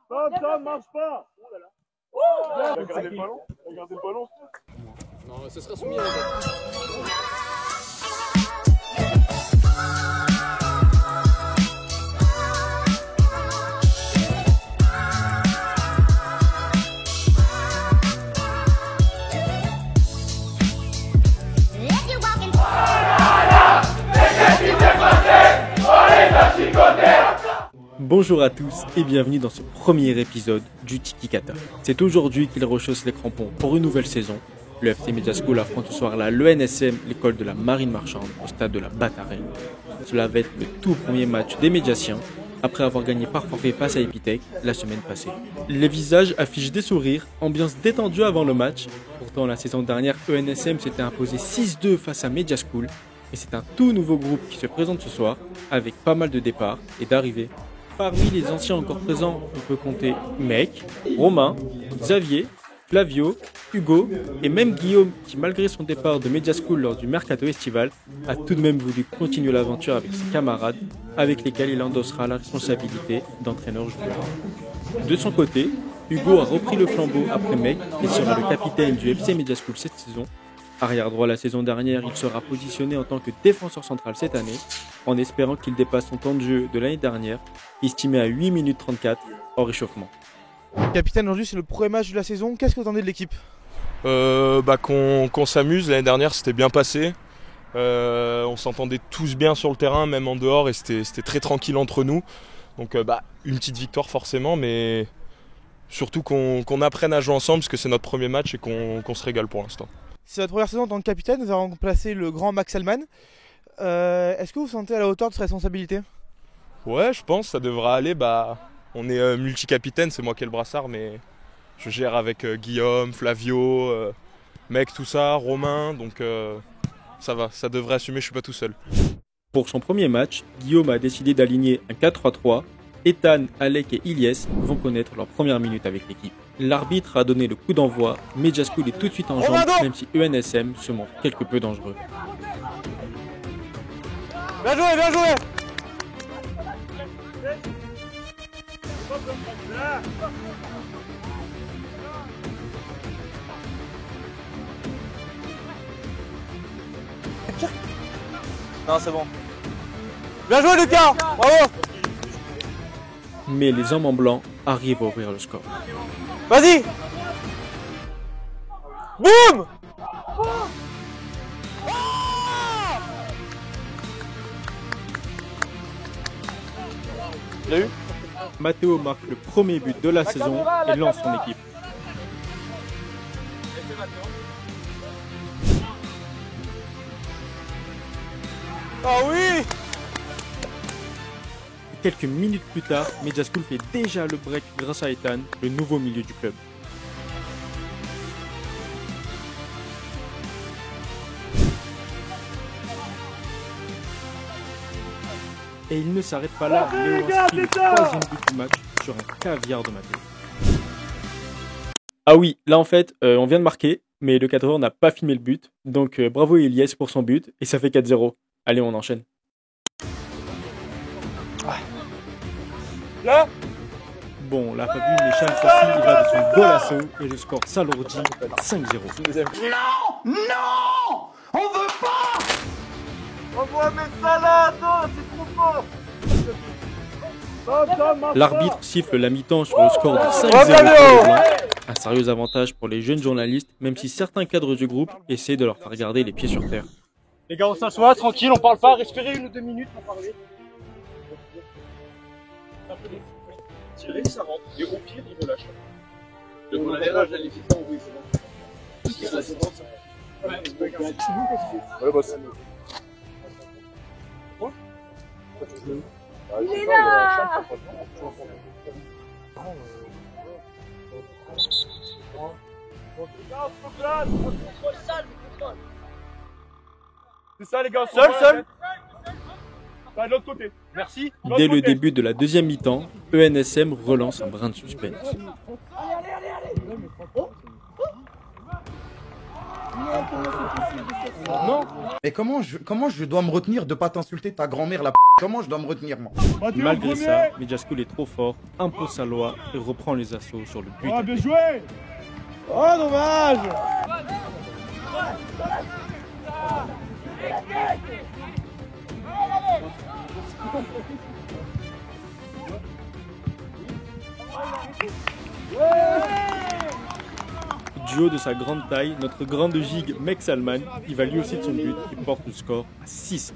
Tom, marche pas. Oh là là. Oh, regardez le ballon. Regardez le ballon. Non, ce sera soumis à la tête. Bonjour à tous et bienvenue dans ce premier épisode du Tiki Kata. C'est aujourd'hui qu'il rechausse les crampons pour une nouvelle saison. Le FC Media School affronte ce soir-là l'ENSM, l'école de la marine marchande, au stade de la Bataille. Cela va être le tout premier match des Médiaciens, après avoir gagné par forfait face à Epitech la semaine passée. Les visages affichent des sourires, ambiance détendue avant le match. Pourtant, la saison dernière, ENSM s'était imposé 6-2 face à Media School. Et c'est un tout nouveau groupe qui se présente ce soir, avec pas mal de départs et d'arrivées. Parmi les anciens encore présents, on peut compter Mec, Romain, Xavier, Flavio, Hugo et même Guillaume qui, malgré son départ de Media School lors du mercato estival, a tout de même voulu continuer l'aventure avec ses camarades avec lesquels il endossera la responsabilité d'entraîneur-joueur. De son côté, Hugo a repris le flambeau après Mec et sera le capitaine du FC Media School cette saison. Arrière droit la saison dernière, il sera positionné en tant que défenseur central cette année, en espérant qu'il dépasse son temps de jeu de l'année dernière, estimé à 8 minutes 34 hors échauffement. Capitaine, aujourd'hui c'est le premier match de la saison, qu'est-ce que vous attendez de l'équipe ? Qu'on s'amuse, l'année dernière c'était bien passé, on s'entendait tous bien sur le terrain, même en dehors, et c'était très tranquille entre nous. Donc une petite victoire forcément, mais surtout qu'on apprenne à jouer ensemble, parce que c'est notre premier match et qu'on se régale pour l'instant. C'est votre première saison en tant que capitaine, vous avez remplacé le grand Max Hellman. Est-ce que vous vous sentez à la hauteur de cette responsabilité ? Ouais, je pense, ça devra aller. On est multi-capitaine, c'est moi qui ai le brassard, mais je gère avec Guillaume, Flavio, Mec, tout ça, Romain, donc ça va, ça devrait assumer, je suis pas tout seul. Pour son premier match, Guillaume a décidé d'aligner un 4-3-3. Ethan, Alec et Ilyes vont connaître leurs premières minutes avec l'équipe. L'arbitre a donné le coup d'envoi, Media School est tout de suite en jambes, même si ENSM se montre quelque peu dangereux. Bien joué, bien joué ! Non, c'est bon. Bien joué Lucas, bravo. Mais les hommes en blanc arrivent à ouvrir le score. Vas-y. Boum. L'a eu ? Matteo marque le premier but de la saison et lance son équipe. Ah oui! Quelques minutes plus tard, Media School fait déjà le break grâce à Ethan, le nouveau milieu du club. Et il ne s'arrête pas là, Léo inscrit le troisième but du match sur un caviar de Matteo. Ah oui, là en fait, on vient de marquer, mais le cadreur n'a pas filmé le but, donc bravo Ilyes pour son but, et ça fait 4-0. Allez, on enchaîne. Là. Bon, là, pas vu, mais Charles Sassi, il va de son golasso et le score s'alourdit 5-0. Non! Non! On veut pas! Envoie mes salades, c'est trop fort. L'arbitre siffle la mi-temps sur le score de 5-0 pour les Blancs. Un sérieux avantage pour les jeunes journalistes, même si certains cadres du groupe essaient de leur faire garder les pieds sur terre. Les gars, on s'assoit, tranquille, on parle pas, respirez 1 ou 2 minutes pour parler. Tirer, ça rentre, et au pire, il relâche. On a des rages à l'équipement, oui, c'est bon. C'est bon, ça. Ouais, boss. Il est là! C'est ça les gars, seul. De l'autre côté. Merci. Dès le début de la deuxième mi-temps, ENSM relance un brin de suspense. Non. Mais comment je dois me retenir de pas t'insulter ta grand-mère la p***? Comment je dois me retenir moi? Malgré ça, Media School est trop fort, impose sa loi et reprend les assauts sur le but. Oh, bien joué. Oh, dommage. Du haut de sa grande taille, notre grande gigue Mec Salman, il va lui aussi de son but et porte le score à 6.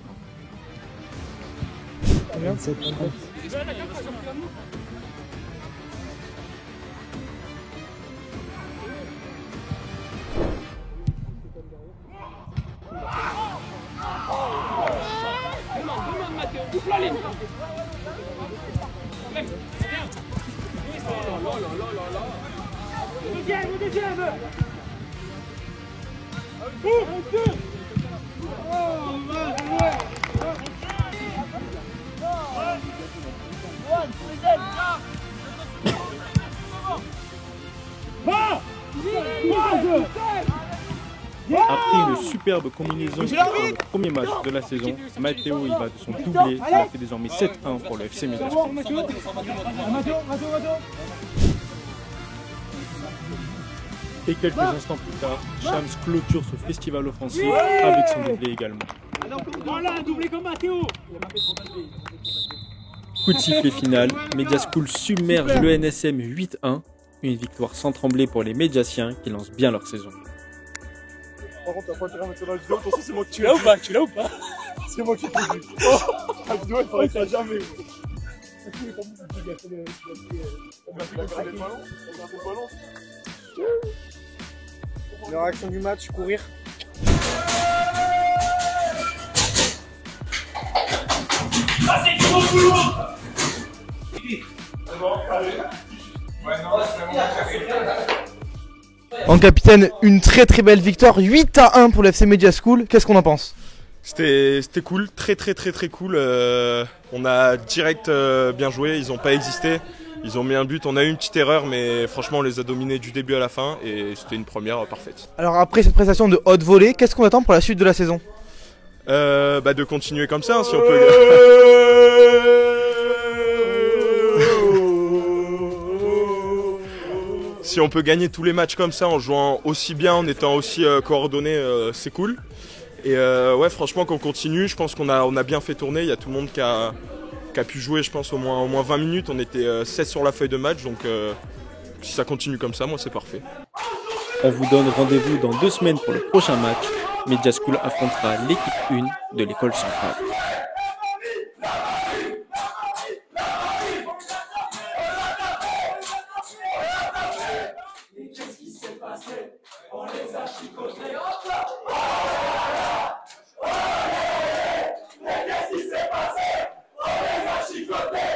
Après une superbe combinaison pour le premier match de la saison, Matteo il va de son doublé, il fait désormais 7-1 pour le FC Media School. Et quelques instants plus tard, Shams clôture ce festival offensif avec son doublé également. Coup de sifflet final, Media School submerge le NSM 8-1, une victoire sans trembler pour les Médiasiens qui lancent bien leur saison. Par contre, t'as pas intérêt à mettre la vidéo, de toute façon, c'est moi qui tu l'as ou pas? Tu l'as ou pas? C'est moi qui t'ai vu. Oh, la vidéo, elle paraîtra jamais. La réaction du match, courir. Ah, c'est trop cool! C'est bon, allez. Ouais, non, c'est bon. En capitaine, une très belle victoire, 8-1 pour l'FC Media School. Qu'est-ce qu'on en pense? C'était cool, très cool. On a direct bien joué, ils n'ont pas existé. Ils ont mis un but, on a eu une petite erreur, mais franchement on les a dominés du début à la fin et c'était une première parfaite. Alors après cette prestation de haute volée, qu'est-ce qu'on attend pour la suite de la saison? De continuer comme ça, hein, si on peut. Si on peut gagner tous les matchs comme ça en jouant aussi bien, en étant aussi coordonné, c'est cool. Et ouais, franchement, qu'on continue, je pense qu'on a bien fait tourner. Il y a tout le monde qui a pu jouer, je pense, au moins 20 minutes. On était 16 sur la feuille de match, donc si ça continue comme ça, moi, c'est parfait. On vous donne rendez-vous dans 2 semaines pour le prochain match. Media School affrontera l'équipe 1 de l'école centrale. Qu'est-ce qui s'est passé? On les a chicotés. Mais qu'est-ce qui s'est passé? On les a chicotés.